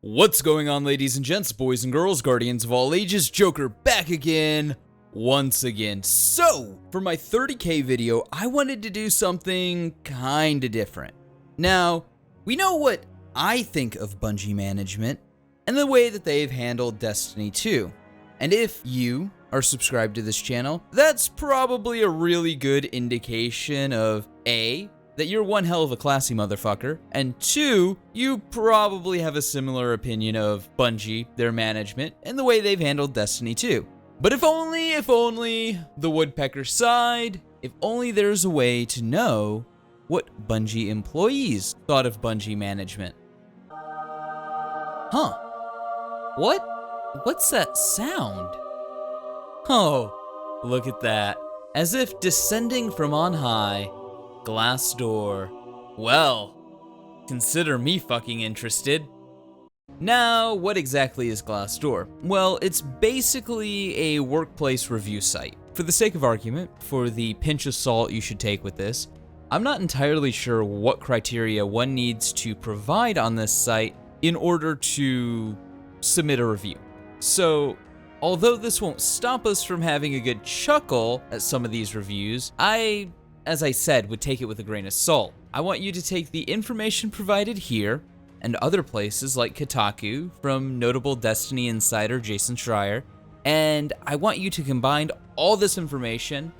What's going on, ladies and gents, boys and girls, guardians of all ages, Joker back again, once again. So, for my 30K video, I wanted to do something kinda different. Now, we know what I think of Bungie management and the way that they've handled Destiny 2. And if you are subscribed to this channel, that's probably a really good indication of A, that you're one hell of a classy motherfucker, and 2, you probably have a similar opinion of Bungie, their management, and the way they've handled Destiny 2. But if only the woodpecker sighed, if only there's a way to know what Bungie employees thought of Bungie management. Huh. What's that sound? Oh, look at that. As if descending from on high, Glassdoor. Well, consider me fucking interested. Now, what exactly is Glassdoor? Well, it's basically a workplace review site. For the sake of argument, for the pinch of salt you should take with this, I'm not entirely sure what criteria one needs to provide on this site in order to submit a review. So, although this won't stop us from having a good chuckle at some of these reviews, as I said, would take it with a grain of salt. I want you to take the information provided here and other places like Kotaku from notable Destiny insider Jason Schreier, and I want you to combine all this information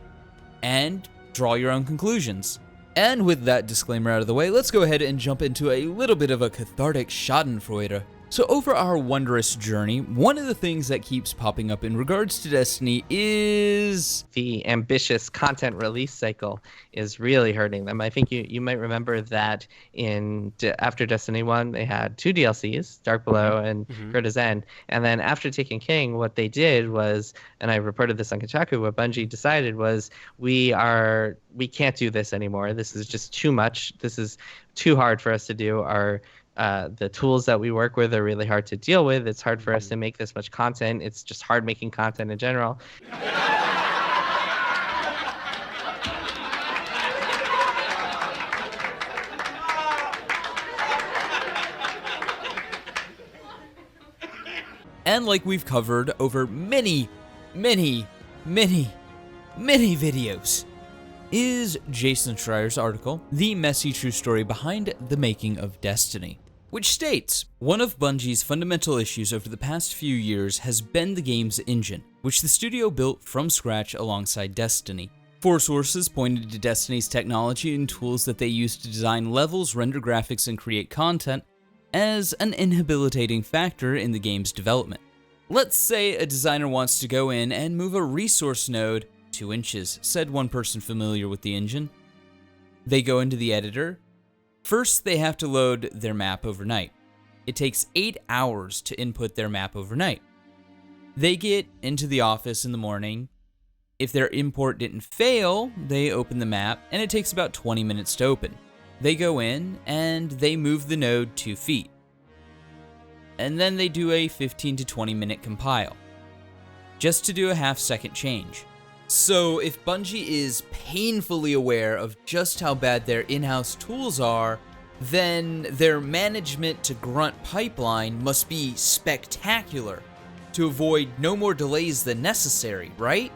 and draw your own conclusions. And with that disclaimer out of the way, let's go ahead and jump into a little bit of a cathartic schadenfreude. So over our wondrous journey, one of the things that keeps popping up in regards to Destiny is the ambitious content release cycle is really hurting them. I think you might remember that after Destiny 1, they had 2 DLCs, Dark Below and Greta's End. And then after Taken King, what they did was, and I reported this on Kotaku, what Bungie decided was, we can't do this anymore. This is just too much. This is too hard for us to do. The tools that we work with are really hard to deal with. It's hard for us to make this much content. It's just hard making content in general. And like we've covered over many videos, is Jason Schreier's article, The Messy True Story Behind the Making of Destiny, which states, one of Bungie's fundamental issues over the past few years has been the game's engine, which the studio built from scratch alongside Destiny. 4 sources pointed to Destiny's technology and tools that they used to design levels, render graphics, and create content as an inhabilitating factor in the game's development. Let's say a designer wants to go in and move a resource node 2 inches, said one person familiar with the engine. They go into the editor. First, they have to load their map overnight. It takes 8 hours to input their map overnight. They get into the office in the morning. If their import didn't fail, they open the map, and it takes about 20 minutes to open. They go in, and they move the node 2 feet. And then they do a 15 to 20 minute compile, just to do a half-second change. So if Bungie is painfully aware of just how bad their in-house tools are, then their management to grunt pipeline must be spectacular to avoid no more delays than necessary, right?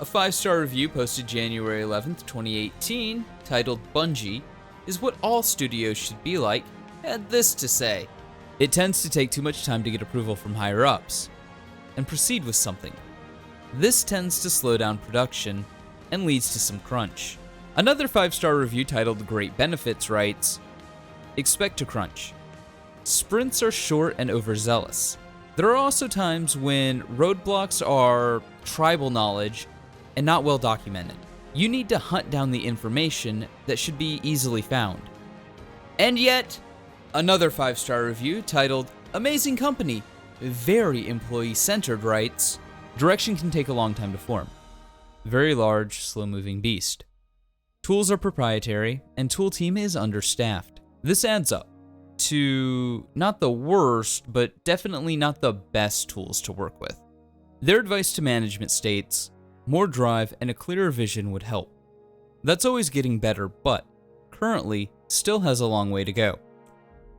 A 5-star review posted January 11th, 2018, titled Bungie is what all studios should be like, had this to say: it tends to take too much time to get approval from higher ups and proceed with something. This tends to slow down production and leads to some crunch. Another 5-star review titled Great Benefits writes, expect to crunch. Sprints are short and overzealous. There are also times when roadblocks are tribal knowledge and not well documented. You need to hunt down the information that should be easily found. And yet, another 5-star review titled Amazing Company, Very Employee-Centered writes, direction can take a long time to form. Very large, slow-moving beast. Tools are proprietary, and tool team is understaffed. This adds up to not the worst, but definitely not the best tools to work with. Their advice to management states, more drive and a clearer vision would help. That's always getting better, but currently still has a long way to go.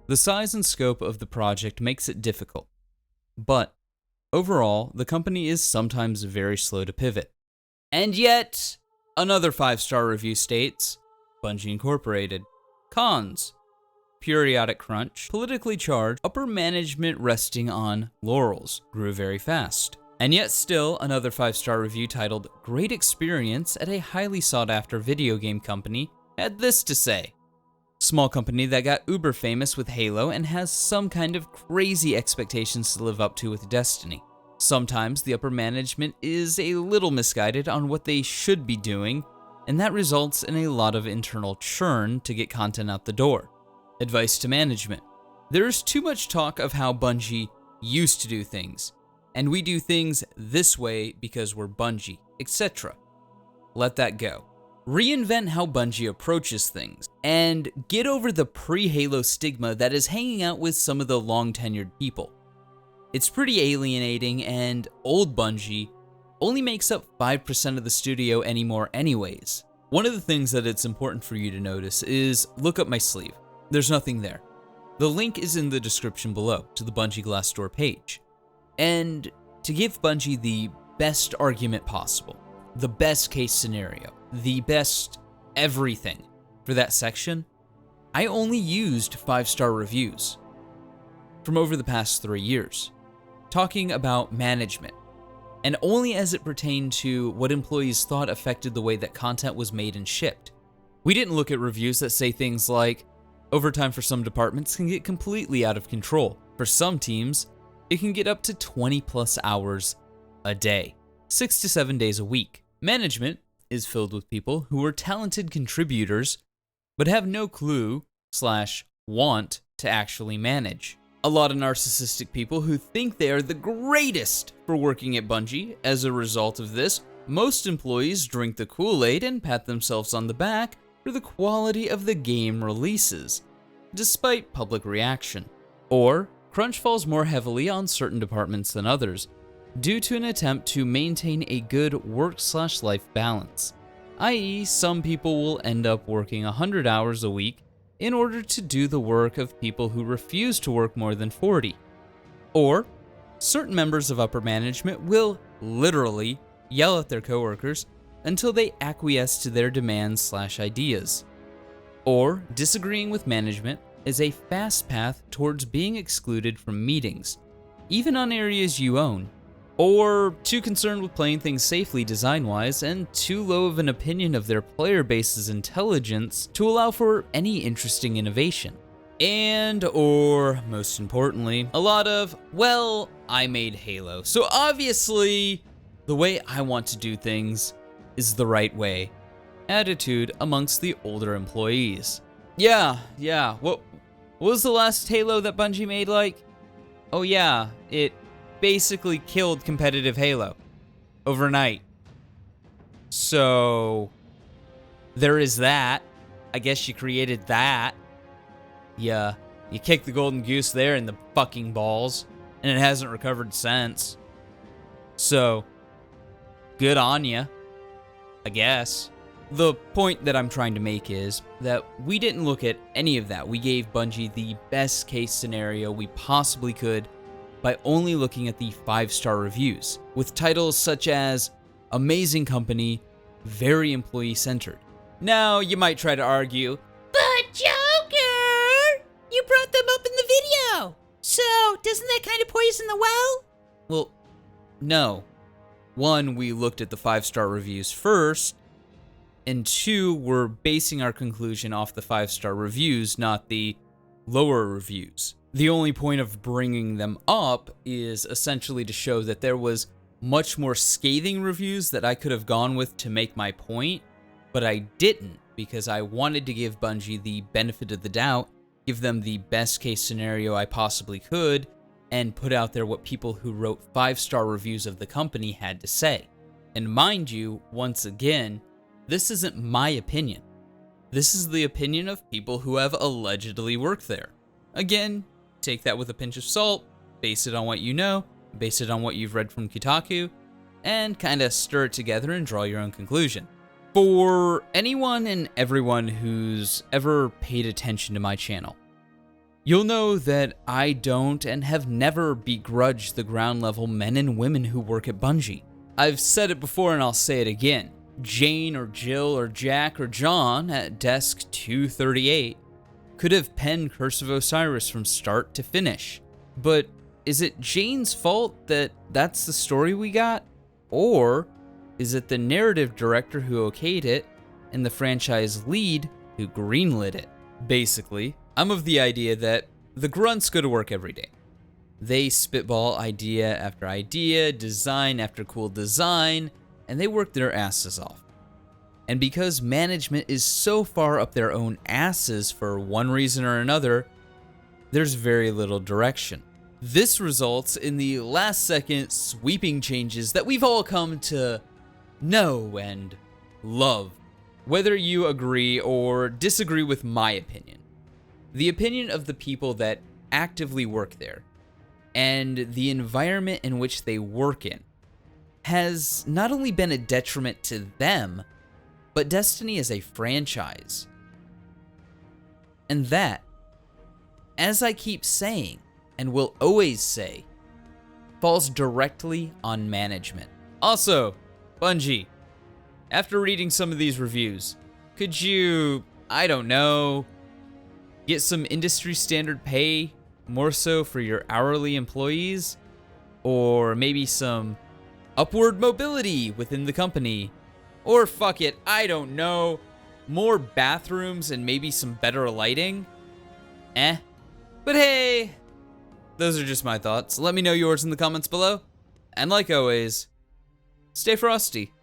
The size and scope of the project makes it difficult, but overall, the company is sometimes very slow to pivot. And yet, another 5-star review states, Bungie Incorporated. Cons: periodic crunch, politically charged, upper management resting on laurels, grew very fast. And yet still, another 5-star review titled Great Experience at a highly sought after video game company had this to say. Small company that got uber famous with Halo and has some kind of crazy expectations to live up to with Destiny. Sometimes the upper management is a little misguided on what they should be doing, and that results in a lot of internal churn to get content out the door. Advice to management: there's too much talk of how Bungie used to do things, and we do things this way because we're Bungie, etc. Let that go. Reinvent how Bungie approaches things, and get over the pre-Halo stigma that is hanging out with some of the long-tenured people. It's pretty alienating, and old Bungie only makes up 5% of the studio anymore anyways. One of the things that it's important for you to notice is look up my sleeve. There's nothing there. The link is in the description below to the Bungie Glassdoor page. And to give Bungie the best argument possible, the best case scenario, the best everything for that section, I only used 5-star reviews from over the past 3 years, talking about management, and only as it pertained to what employees thought affected the way that content was made and shipped. We didn't look at reviews that say things like, overtime for some departments can get completely out of control. For some teams, it can get up to 20+ hours a day, 6 to 7 days a week. Management is filled with people who are talented contributors, but have no clue/want to actually manage. A lot of narcissistic people who think they are the greatest for working at Bungie. As a result of this, most employees drink the Kool-Aid and pat themselves on the back for the quality of the game releases, despite public reaction. Or, crunch falls more heavily on certain departments than others, due to an attempt to maintain a good work/life balance, i.e., some people will end up working 100 hours a week in order to do the work of people who refuse to work more than 40. Or, certain members of upper management will literally yell at their coworkers until they acquiesce to their demands/ideas. Or, disagreeing with management is a fast path towards being excluded from meetings, even on areas you own. Or, too concerned with playing things safely design-wise and too low of an opinion of their player base's intelligence to allow for any interesting innovation. And, or, most importantly, a lot of, well, I made Halo, so obviously, the way I want to do things is the right way attitude amongst the older employees. Yeah, what was the last Halo that Bungie made like? Oh yeah, it basically killed competitive Halo overnight. So there is that. I guess you created that. Yeah, you kicked the golden goose there in the fucking balls, and it hasn't recovered since. So good on ya, I guess. The point that I'm trying to make is that we didn't look at any of that. We gave Bungie the best case scenario we possibly could by only looking at the 5-star reviews, with titles such as Amazing Company, Very Employee-Centered. Now, you might try to argue, but Joker, you brought them up in the video, so doesn't that kind of poison the well? Well, no. One, we looked at the 5-star reviews first, and two, we're basing our conclusion off the 5-star reviews, not the lower reviews. The only point of bringing them up is essentially to show that there was much more scathing reviews that I could have gone with to make my point, but I didn't because I wanted to give Bungie the benefit of the doubt, give them the best case scenario I possibly could, and put out there what people who wrote 5-star reviews of the company had to say. And mind you, once again, this isn't my opinion. This is the opinion of people who have allegedly worked there. Again, take that with a pinch of salt, base it on what you know, base it on what you've read from Kotaku, and kind of stir it together and draw your own conclusion. For anyone and everyone who's ever paid attention to my channel, You'll know that I don't and have never begrudged the ground level men and women who work at Bungie. I've said it before and I'll say it again. Jane or Jill or Jack or John at desk 238 could have penned Curse of Osiris from start to finish. But is it Jane's fault that that's the story we got? Or is it the narrative director who okayed it and the franchise lead who greenlit it? Basically, I'm of the idea that the grunts go to work every day. They spitball idea after idea, design after cool design, and they work their asses off. And because management is so far up their own asses for one reason or another, there's very little direction. This results in the last second sweeping changes that we've all come to know and love. Whether you agree or disagree with my opinion, the opinion of the people that actively work there, and the environment in which they work in, has not only been a detriment to them, but Destiny as a franchise. And that, as I keep saying, and will always say, falls directly on management. Also, Bungie, after reading some of these reviews, could you, I don't know, get some industry standard pay, more so for your hourly employees? Or maybe some upward mobility within the company? Or fuck it, I don't know, more bathrooms and maybe some better lighting? But hey, those are just my thoughts. Let me know yours in the comments below. And like always, stay frosty.